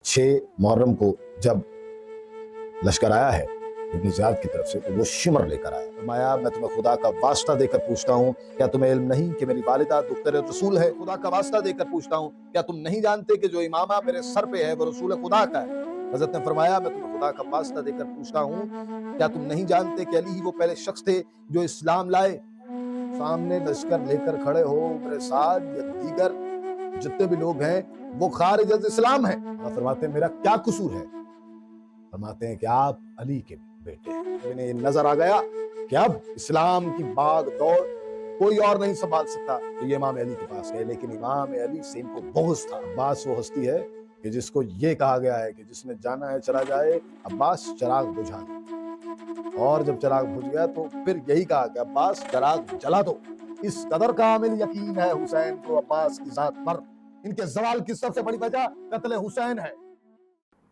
محرم کو جب لشکر آیا ہے ابن زیاد کی طرف سے تو وہ شمر لے کر آیا۔ فرمایا میں تمہیں خدا کا واسطہ دے کر پوچھتا ہوں، کیا تمہیں علم نہیں کہ میری والدہ دختر رسول ہے؟ خدا کا واسطہ دے کر پوچھتا ہوں، کیا تم نہیں جانتے کہ جو امامہ میرے سر پہ ہے وہ رسول خدا کا ہے؟ حضرت نے فرمایا میں تمہیں خدا کا واسطہ دے کر پوچھتا ہوں، کیا تم نہیں جانتے کہ علی ہی وہ پہلے شخص تھے جو اسلام لائے؟ سامنے لشکر لے کر کھڑے ہو میرے ساتھ یا دیگر جتنے بھی لوگ ہیں وہ خارج از اسلام ہیں۔ آپ فرماتے ہیں میرا کیا قصور ہے؟ فرماتے ہیں کہ آپ علی کے بیٹے ہیں۔ انہیں یہ نظر آ گیا کہ اب اسلام کی باغ دوڑ کوئی اور نہیں سنبھال سکتا، تو یہ امام علی کے پاس گئے، لیکن امام علی سے ان کو بغض تھا۔ عباس وہ ہستی ہے کہ جس کو یہ کہا گیا ہے کہ جس نے جانا ہے چلا جائے، عباس چراغ بجھا دو، اور جب چراغ بجھ گیا تو پھر یہی کہا کہ عباس چراغ جلا دو۔ اس قدر کامل یقین ہے حسین کو عباس کی ذات پر، ان کے زوال کی سب سے بڑی وجہ قتل حسین ہے۔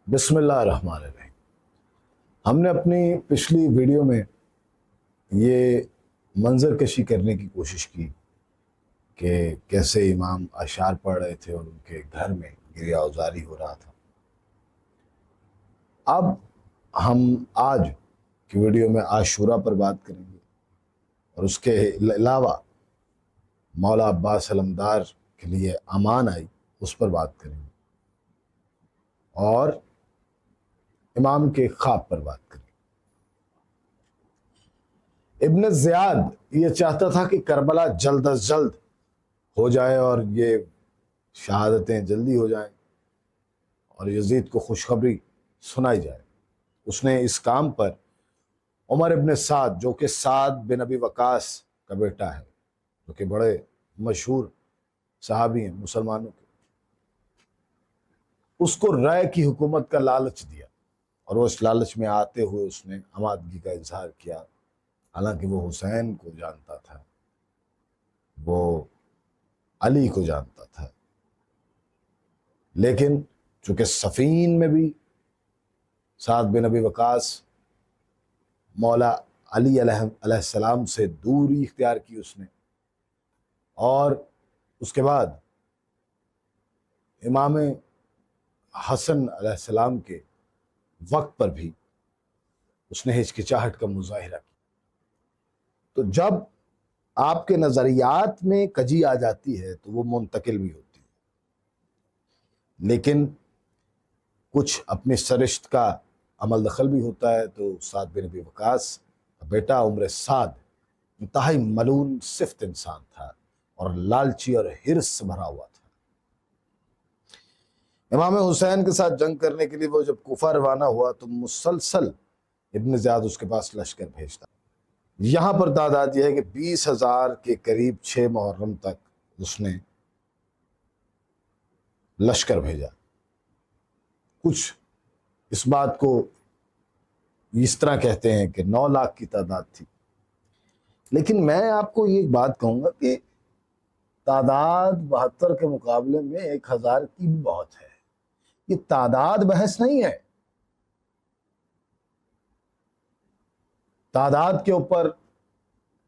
بسم اللہ الرحمن الرحیم۔ ہم نے اپنی پچھلی ویڈیو میں یہ منظر کشی کرنے کی کوشش کی کہ کیسے امام اشعار پڑھ رہے تھے اور ان کے گھر میں گریہ اوزاری ہو رہا تھا۔ اب ہم آج کی ویڈیو میں عاشورہ پر بات کریں گے اور اس کے علاوہ مولا عباس علمدار کے لیے امان آئی اس پر بات کریں گے اور امام کے خواب پر بات کریں گے۔ ابن زیاد یہ چاہتا تھا کہ کربلا جلد از جلد ہو جائے اور یہ شہادتیں جلدی ہو جائیں اور یزید کو خوشخبری سنائی جائے۔ اس نے اس کام پر عمر ابن سعد جو کہ سعد بن ابی وقاص کا بیٹا ہے، جو کہ بڑے مشہور صحابی ہیں مسلمانوں کے، اس کو رائے کی حکومت کا لالچ دیا اور وہ اس لالچ میں آتے ہوئے اس نے آمادگی کا اظہار کیا، حالانکہ وہ حسین کو جانتا تھا، وہ علی کو جانتا تھا، لیکن چونکہ صفین میں بھی سعد بن ابی وقاص مولا علی علیہ السلام سے دوری اختیار کی اس نے، اور اس کے بعد امام حسن علیہ السلام کے وقت پر بھی اس نے ہچکچاہٹ کا مظاہرہ کیا۔ تو جب آپ کے نظریات میں کجی آ جاتی ہے تو وہ منتقل بھی ہوتی ہے، لیکن کچھ اپنی سرشت کا عمل دخل بھی ہوتا ہے۔ تو سعد بن ابی وقاص بیٹا عمر سعد انتہائی ملون صفت انسان تھا اور لالچی اور حرص سے بھرا ہوا تھا۔ امام حسین کے ساتھ جنگ کرنے کے لیے وہ جب کوفہ روانہ ہوا تو مسلسل ابن زیاد اس کے پاس لشکر بھیجتا۔ یہاں پر تعداد یہ ہے کہ 20,000 کے قریب 6 محرم تک اس نے لشکر بھیجا۔ کچھ اس بات کو اس طرح کہتے ہیں کہ 9 لاکھ کی تعداد تھی، لیکن میں آپ کو یہ بات کہوں گا کہ تعداد 72 کے مقابلے میں 1,000 کی بھی بہت ہے۔ یہ تعداد بحث نہیں ہے، تعداد کے اوپر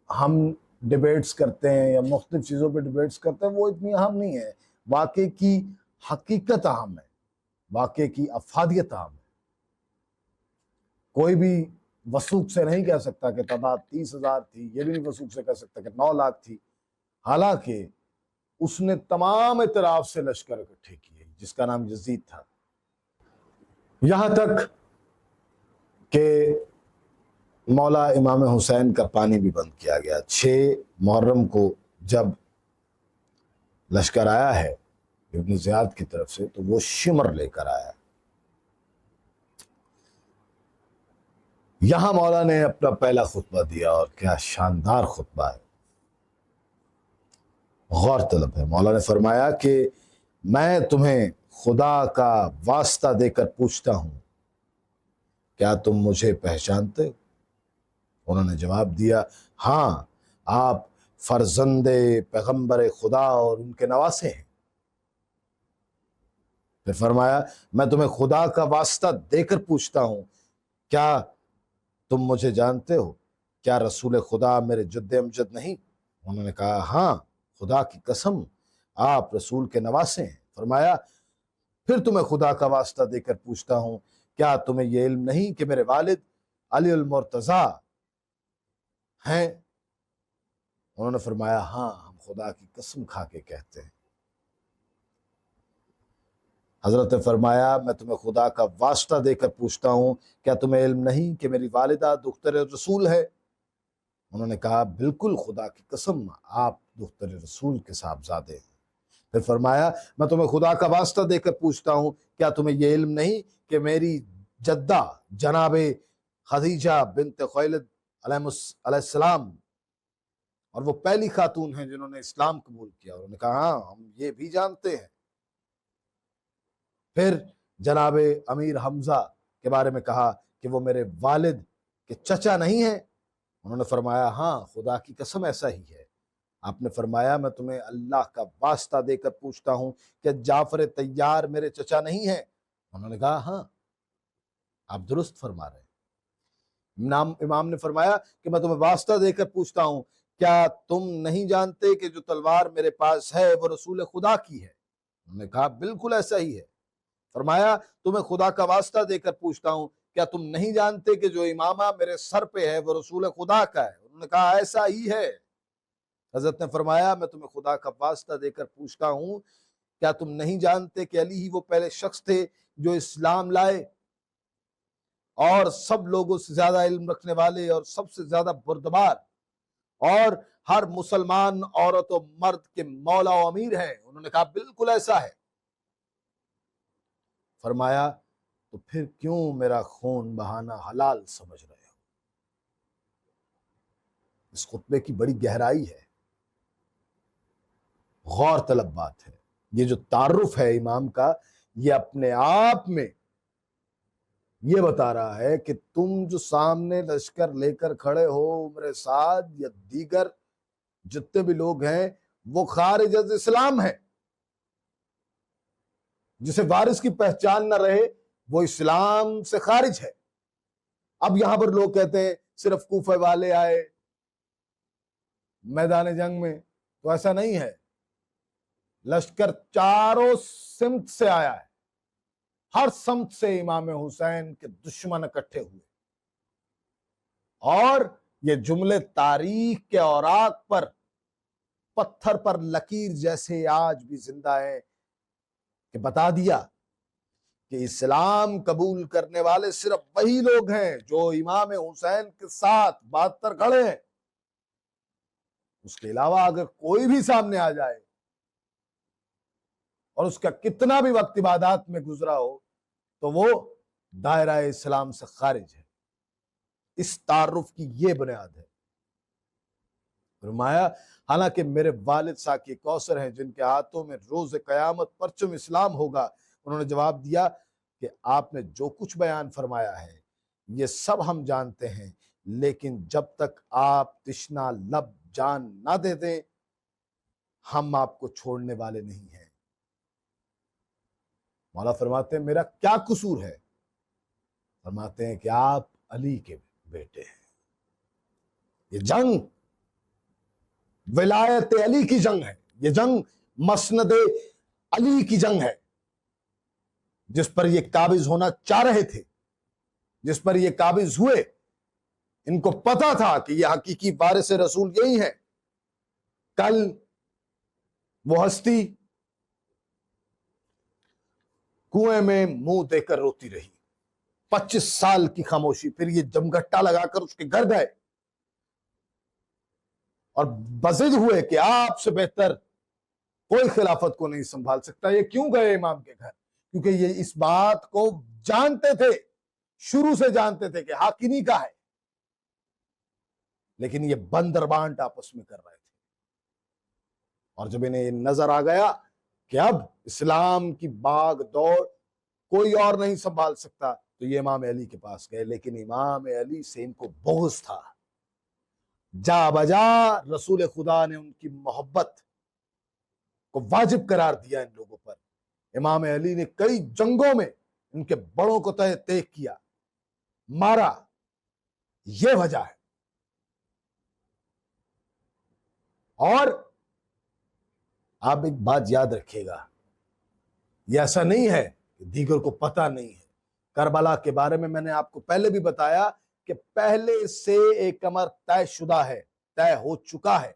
ہم ڈیبیٹس کرتے ہیں یا مختلف چیزوں پہ ڈیبیٹس کرتے ہیں، وہ اتنی اہم نہیں ہے۔ واقعے کی حقیقت اہم ہے، واقعے کی افادیت اہم ہے۔ کوئی بھی وثوق سے نہیں کہہ سکتا کہ تعداد 30,000 تھی، یہ بھی نہیں وثوق سے کہہ سکتا کہ 9 لاکھ تھی، حالانکہ اس نے تمام اطراف سے لشکر اکٹھے کیے جس کا نام یزید تھا، یہاں تک کہ مولا امام حسین کا پانی بھی بند کیا گیا۔ 6 محرم کو جب لشکر آیا ہے ابن زیاد کی طرف سے تو وہ شمر لے کر آیا۔ یہاں مولا نے اپنا پہلا خطبہ دیا، اور کیا شاندار خطبہ ہے، غور طلب ہے۔ مولا نے فرمایا کہ میں تمہیں خدا کا واسطہ دے کر پوچھتا ہوں، کیا تم مجھے پہچانتے ہو؟ انہوں نے جواب دیا، ہاں، آپ فرزند پیغمبر خدا اور ان کے نواسے ہیں۔ پھر فرمایا میں تمہیں خدا کا واسطہ دے کر پوچھتا ہوں، کیا تم مجھے جانتے ہو؟ کیا رسول خدا میرے جد امجد نہیں؟ انہوں نے کہا ہاں، خدا کی قسم آپ رسول کے نواسے ہیں۔ فرمایا پھر تمہیں خدا کا واسطہ دے کر پوچھتا ہوں، کیا تمہیں یہ علم نہیں کہ میرے والد علی المرتضیٰ ہیں؟ انہوں نے فرمایا ہاں، ہم خدا کی قسم کھا کے کہتے ہیں۔ حضرت نے فرمایا میں تمہیں خدا کا واسطہ دے کر پوچھتا ہوں، کیا تمہیں علم نہیں کہ میری والدہ دختر رسول ہے؟ انہوں نے کہا بالکل، خدا کی قسم آپ دختر رسول کے صاحبزادے ہیں۔ پھر فرمایا میں تمہیں خدا کا واسطہ دے کر پوچھتا ہوں، کیا تمہیں یہ علم نہیں کہ میری جدہ جناب خدیجہ بنت خویلد علیہ السلام، اور وہ پہلی خاتون ہیں جنہوں نے اسلام قبول کیا؟ انہوں نے کہا ہاں، ہم یہ بھی جانتے ہیں۔ پھر جناب امیر حمزہ کے بارے میں کہا کہ وہ میرے والد کے چچا نہیں ہیں؟ انہوں نے فرمایا ہاں، خدا کی قسم ایسا ہی ہے۔ آپ نے فرمایا میں تمہیں اللہ کا واسطہ دے کر پوچھتا ہوں کہ جعفر طیار میرے چچا نہیں ہیں؟ انہوں نے کہا ہاں، آپ درست فرما رہے ہیں۔ امام نے فرمایا کہ میں تمہیں واسطہ دے کر پوچھتا ہوں، کیا تم نہیں جانتے کہ جو تلوار میرے پاس ہے وہ رسول خدا کی ہے؟ انہوں نے کہا بالکل ایسا ہی ہے۔ فرمایا تمہیں خدا کا واسطہ دے کر پوچھتا ہوں، کیا تم نہیں جانتے کہ جو امامہ میرے سر پہ ہے وہ رسول خدا کا ہے؟ انہوں نے کہا ایسا ہی ہے۔ حضرت نے فرمایا میں تمہیں خدا کا واسطہ دے کر پوچھتا ہوں، کیا تم نہیں جانتے کہ علی ہی وہ پہلے شخص تھے جو اسلام لائے، اور سب لوگوں سے زیادہ علم رکھنے والے اور سب سے زیادہ بردبار، اور ہر مسلمان عورت و مرد کے مولا و امیر ہیں؟ انہوں نے کہا بالکل ایسا ہے۔ فرمایا تو پھر کیوں میرا خون بہانا حلال سمجھ رہے ہو؟ اس خطبے کی بڑی گہرائی ہے، غور طلب بات ہے۔ یہ جو تعارف ہے امام کا، یہ اپنے آپ میں یہ بتا رہا ہے کہ تم جو سامنے لشکر لے کر کھڑے ہو، عمر سعد یا دیگر جتنے بھی لوگ ہیں، وہ خارج از اسلام ہیں۔ جسے وارث کی پہچان نہ رہے وہ اسلام سے خارج ہے۔ اب یہاں پر لوگ کہتے ہیں صرف کوفہ والے آئے میدان جنگ میں، تو ایسا نہیں ہے۔ لشکر چاروں سمت سے آیا ہے، ہر سمت سے امام حسین کے دشمن اکٹھے ہوئے، اور یہ جملے تاریخ کے اوراق پر پتھر پر لکیر جیسے آج بھی زندہ ہیں، کہ بتا دیا کہ اسلام قبول کرنے والے صرف وہی لوگ ہیں جو امام حسین کے ساتھ 72 کھڑے ہیں۔ اس کے علاوہ اگر کوئی بھی سامنے آ جائے اور اس کا کتنا بھی وقت عبادات میں گزرا ہو، تو وہ دائرہ اسلام سے خارج ہے۔ اس تعارف کی یہ بنیاد ہے۔ فرمایا حالانکہ میرے والد ساقی کوثر ہیں جن کے ہاتھوں میں روز قیامت پرچم اسلام ہوگا۔ انہوں نے جواب دیا کہ آپ نے جو کچھ بیان فرمایا ہے یہ سب ہم جانتے ہیں، لیکن جب تک آپ تشنا لب جان نہ دے دیں ہم آپ کو چھوڑنے والے نہیں ہیں۔ مولا فرماتے ہیں میرا کیا قصور ہے؟ فرماتے ہیں کہ آپ علی کے بیٹے ہیں۔ یہ جنگ ولایت علی کی جنگ ہے، یہ جنگ مسند علی کی جنگ ہے، جس پر یہ قابض ہونا چاہ رہے تھے، جس پر یہ قابض ہوئے۔ ان کو پتا تھا کہ یہ حقیقی وارث رسول یہی ہے۔ کل وہ ہستی کنویں میں منہ دے کر روتی رہی، 25 سال کی خاموشی، پھر یہ جمگٹا لگا کر اس کے گھر گئے اور بضد ہوئے کہ آپ سے بہتر کوئی خلافت کو نہیں سنبھال سکتا۔ یہ کیوں گئے امام کے گھر؟ کیونکہ یہ اس بات کو جانتے تھے، شروع سے جانتے تھے کہ حق انہی کا ہے، لیکن یہ بندر بانٹ آپس میں کر رہے تھے۔ اور جب انہیں یہ نظر آ گیا کہ اب اسلام کی باغ دوڑ کوئی اور نہیں سنبھال سکتا، تو یہ امام علی کے پاس گئے۔ لیکن امام علی سے ان کو بغض تھا۔ جا بجا رسول خدا نے ان کی محبت کو واجب قرار دیا ان لوگوں پر۔ امام علی نے کئی جنگوں میں ان کے بڑوں کو تہ تیغ کیا، مارا۔ یہ وجہ ہے۔ اور آپ ایک بات یاد رکھیے گا، یہ ایسا نہیں ہے دیگر کو پتہ نہیں ہے۔ کربلا کے بارے میں نے آپ کو پہلے بھی بتایا کہ پہلے سے ایک امر طے شدہ ہے، طے ہو چکا ہے،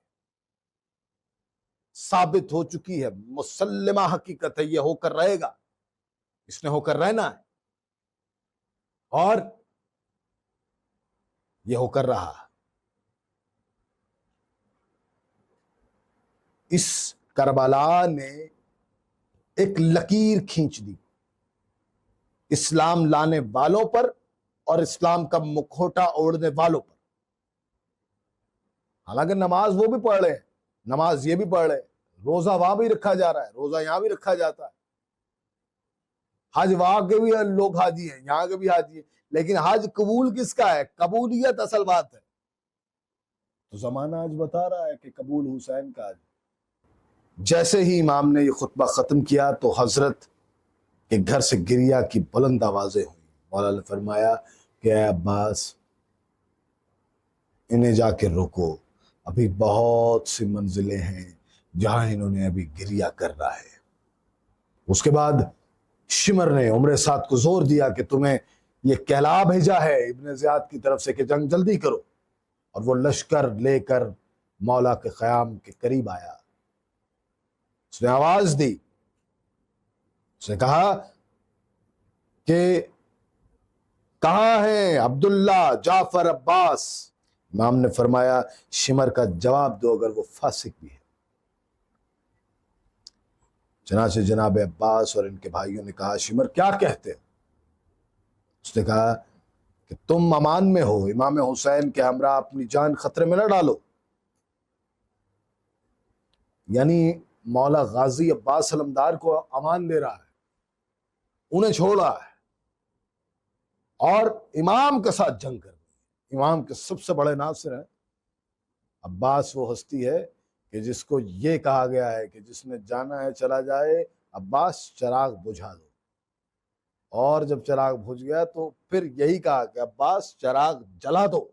ثابت ہو چکی ہے، مسلمہ حقیقت ہے، یہ ہو کر رہے گا، اس نے ہو کر رہنا ہے، اور یہ ہو کر رہا۔ اس کربلا نے ایک لکیر کھینچ دی اسلام لانے والوں پر اور اسلام کا مکھوٹا اوڑھنے والوں پر۔ حالانکہ نماز وہ بھی پڑھ رہے ہیں، نماز یہ بھی پڑھ رہے ہیں، روزہ وہاں بھی رکھا جا رہا ہے، روزہ یہاں بھی رکھا جاتا ہے، حج وہاں کے بھی لوگ حاجی ہیں، یہاں کے بھی حاجی ہیں، لیکن حج قبول کس کا ہے؟ قبولیت اصل بات ہے۔ تو زمانہ آج بتا رہا ہے کہ قبول حسین کا حج۔ جیسے ہی امام نے یہ خطبہ ختم کیا تو حضرت کے گھر سے گریہ کی بلند آوازیں ہوئی۔ مولا نے فرمایا کہ اے عباس، انہیں جا کے روکو، ابھی بہت سی منزلیں ہیں جہاں انہوں نے ابھی گریہ کرنا ہے۔ اس کے بعد شمر نے عمر سعد کو زور دیا کہ تمہیں یہ کہلا بھیجا ہے ابن زیاد کی طرف سے کہ جنگ جلدی کرو، اور وہ لشکر لے کر مولا کے خیام کے قریب آیا۔ اس نے آواز دی، اس نے کہا کہ کہاں ہیں عبداللہ، جعفر، عباس؟ امام نے فرمایا شمر کا جواب دو اگر وہ فاسق بھی ہے۔ چنانچہ جناب عباس اور ان کے بھائیوں نے کہا شمر کیا کہتے ہیں؟ اس نے کہا کہ تم امان میں ہو، امام حسین کے ہمراہ اپنی جان خطرے میں نہ ڈالو۔ یعنی مولا غازی عباس علمدار کو امان دے رہا ہے، انہیں چھوڑ رہا ہے، اور امام کے ساتھ جنگ کر رہی ہے۔ امام کے سب سے بڑے ناصر ہیں۔ عباس وہ ہستی ہے کہ جس کو یہ کہا گیا ہے کہ جس نے جانا ہے چلا جائے، عباس چراغ بجھا دو، اور جب چراغ بجھ گیا تو پھر یہی کہا کہ عباس چراغ جلا دو۔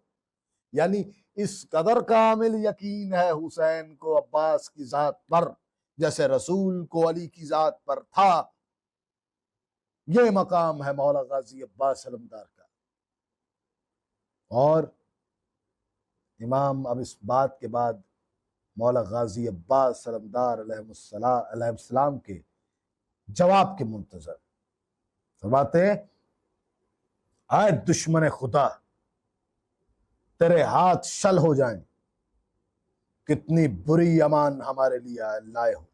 یعنی اس قدر کامل یقین ہے حسین کو عباس کی ذات پر جیسے رسول کو علی کی ذات پر تھا۔ یہ مقام ہے مولا غازی عباس علمدار کا۔ اور امام اب اس بات کے بعد مولا غازی عباس علمدار علیہ السلام کے جواب کے منتظر فرماتے ہیں آئے دشمن خدا، تیرے ہاتھ شل ہو جائیں، کتنی بری امان ہمارے لیے لائے ہو۔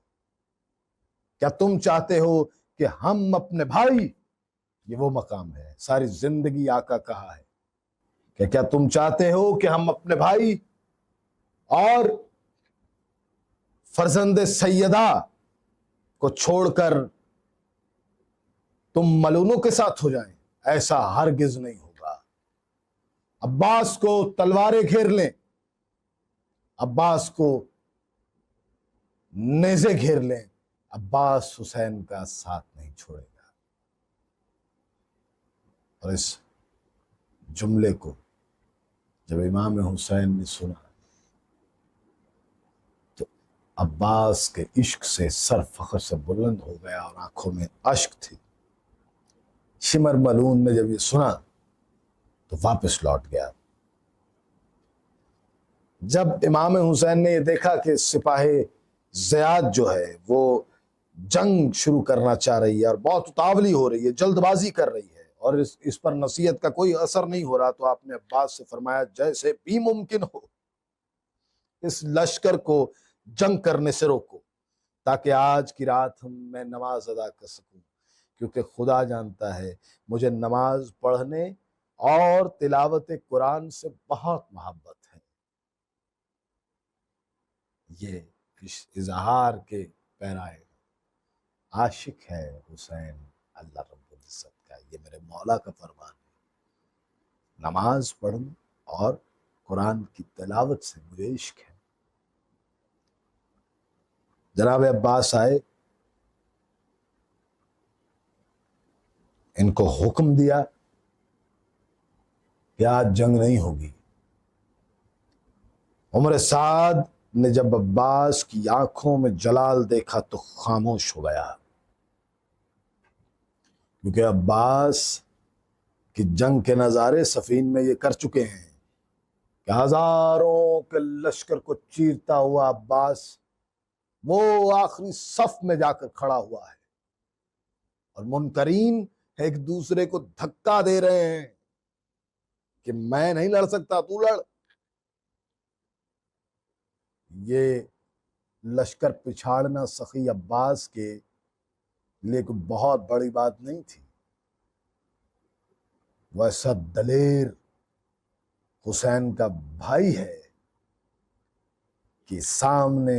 کیا تم چاہتے ہو کہ ہم اپنے بھائی، یہ وہ مقام ہے ساری زندگی آقا کہا ہے کہ کیا تم چاہتے ہو کہ ہم اپنے بھائی اور فرزند سیدہ کو چھوڑ کر تم ملونوں کے ساتھ ہو جائیں؟ ایسا ہرگز نہیں ہوگا۔ عباس کو تلواریں گھیر لیں، عباس کو نیزے گھیر لیں، عباس حسین کا ساتھ نہیں چھوڑے گا۔ اور اس جملے کو جب امام حسین نے سنا تو عباس کے عشق سے سر فخر سے بلند ہو گیا اور آنکھوں میں اشک تھی۔ شمر ملعون نے جب یہ سنا تو واپس لوٹ گیا۔ جب امام حسین نے یہ دیکھا کہ سپاہ زیاد جو ہے وہ جنگ شروع کرنا چاہ رہی ہے اور بہت اتاولی ہو رہی ہے، جلد بازی کر رہی ہے، اور اس پر نصیحت کا کوئی اثر نہیں ہو رہا، تو آپ نے عباس سے فرمایا جیسے بھی ممکن ہو اس لشکر کو جنگ کرنے سے روکو، تاکہ آج کی رات میں نماز ادا کر سکوں، کیونکہ خدا جانتا ہے مجھے نماز پڑھنے اور تلاوت قرآن سے بہت محبت ہے۔ یہ اظہار کے پیرائے عاشق ہے حسین اللہ رب العزت کا، یہ میرے مولا کا فرمان ہے۔ نماز پڑھنے اور قرآن کی تلاوت سے مجھے عشق ہے۔ جناب عباس آئے، ان کو حکم دیا کہ آج جنگ نہیں ہوگی۔ عمر سعد نے جب عباس کی آنکھوں میں جلال دیکھا تو خاموش ہو گیا۔ کیونکہ عباس کی جنگ کے نظارے صفین میں یہ کر چکے ہیں کہ ہزاروں کے لشکر کو چیرتا ہوا عباس وہ آخری صف میں جا کر کھڑا ہوا ہے، اور منکرین ایک دوسرے کو دھکا دے رہے ہیں کہ میں نہیں لڑ سکتا، تو لڑ۔ یہ لشکر پچھاڑنا سخی عباس کے لیے کوئی بہت بڑی بات نہیں تھی۔ ویسا دلیر حسین کا بھائی ہے کہ سامنے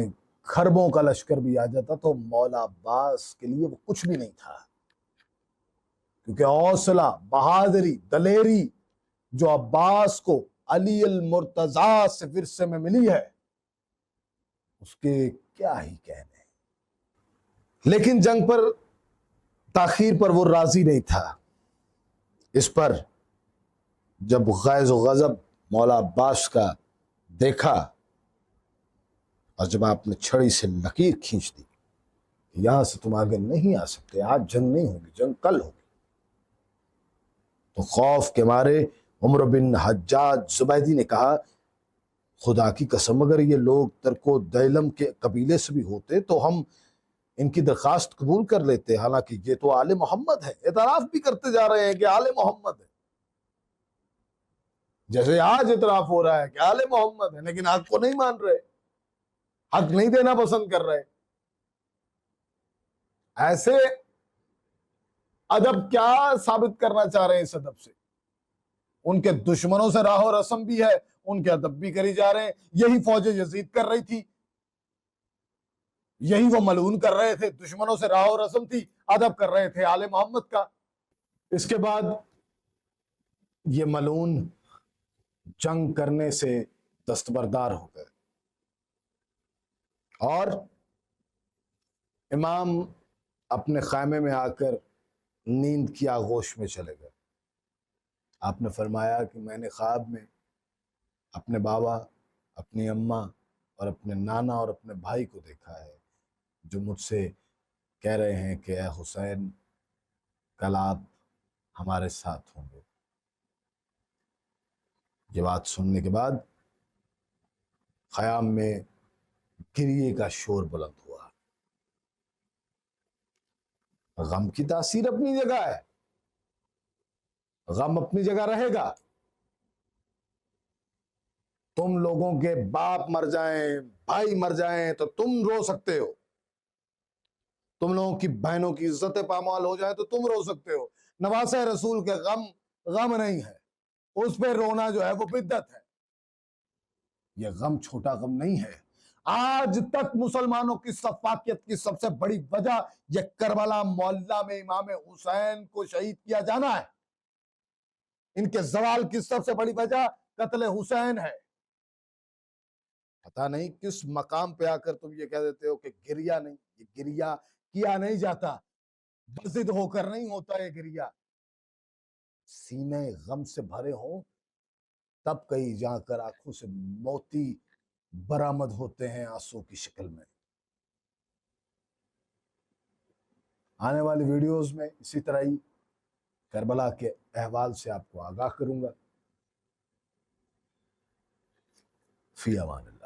خربوں کا لشکر بھی آ جاتا تو مولا عباس کے لیے وہ کچھ بھی نہیں تھا، کیونکہ حوصلہ، بہادری، دلیری جو عباس کو علی المرتضیٰ سے ورثے میں ملی ہے اس کے کیا ہی کہنے۔ لیکن جنگ پر تاخیر پر وہ راضی نہیں تھا۔ اس پر جب غیظ و غضب مولا عباس کا دیکھا اور جب آپ نے چھڑی سے لکیر کھینچ دی کہ یہاں سے تم آگے نہیں آ سکتے، آج جنگ نہیں ہوگی، جنگ کل ہوگی، تو خوف کے مارے عمر بن حجاج زبیدی نے کہا خدا کی قسم اگر یہ لوگ ترک و دیلم کے قبیلے سے بھی ہوتے تو ہم ان کی درخواست قبول کر لیتے، حالانکہ یہ تو آل محمد ہے، اعتراف بھی کرتے جا رہے ہیں کہ آل محمد ہے، جیسے آج اعتراف ہو رہا ہے کہ آل محمد ہے، لیکن حق کو نہیں مان رہے، حق نہیں دینا پسند کر رہے۔ ایسے ادب کیا ثابت کرنا چاہ رہے ہیں؟ اس ادب سے ان کے دشمنوں سے راہ و رسم بھی ہے، ان کے ادب بھی کری جا رہے ہیں۔ یہی فوج یزید کر رہی تھی، یہی وہ ملعون کر رہے تھے، دشمنوں سے راہ و رسم تھی، ادب کر رہے تھے آل محمد کا۔ اس کے بعد یہ ملعون جنگ کرنے سے دستبردار ہو گئے اور امام اپنے خیمے میں آ کر نیند کی آغوش میں چلے گئے۔ آپ نے فرمایا کہ میں نے خواب میں اپنے بابا، اپنی اماں اور اپنے نانا اور اپنے بھائی کو دیکھا ہے جو مجھ سے کہہ رہے ہیں کہ اے حسین کل آپ ہمارے ساتھ ہوں گے۔ یہ بات سننے کے بعد خیام میں گریے کا شور بلند ہوا۔ غم کی تاثیر اپنی جگہ ہے، غم اپنی جگہ رہے گا۔ تم لوگوں کے باپ مر جائیں، بھائی مر جائیں تو تم رو سکتے ہو، تم لوگوں کی بہنوں کی عزت پامال ہو جائے تو تم رو سکتے ہو۔ نواسہ رسول کے غم غم نہیں ہے، اس پہ رونا جو ہے وہ بدعت ہے۔ یہ غم چھوٹا غم نہیں ہے۔ آج تک مسلمانوں کی صفاقیت کی سب سے بڑی وجہ یہ کربلا معلیٰ میں امام حسین کو شہید کیا جانا ہے۔ ان کے زوال کی سب سے بڑی وجہ قتل حسین ہے۔ پتہ نہیں کس مقام پہ آ کر تم یہ کہہ دیتے ہو کہ گریا نہیں، یہ گریا کیا نہیں جاتا، بزد ہو کر نہیں ہوتا یہ گریا۔ سینے غم سے بھرے ہوں تب کہیں جا کر آنکھوں سے موتی برآمد ہوتے ہیں آنسو کی شکل میں۔ آنے والی ویڈیوز میں اسی طرح ہی کربلا کے احوال سے آپ کو آگاہ کروں گا۔ فی امان اللہ۔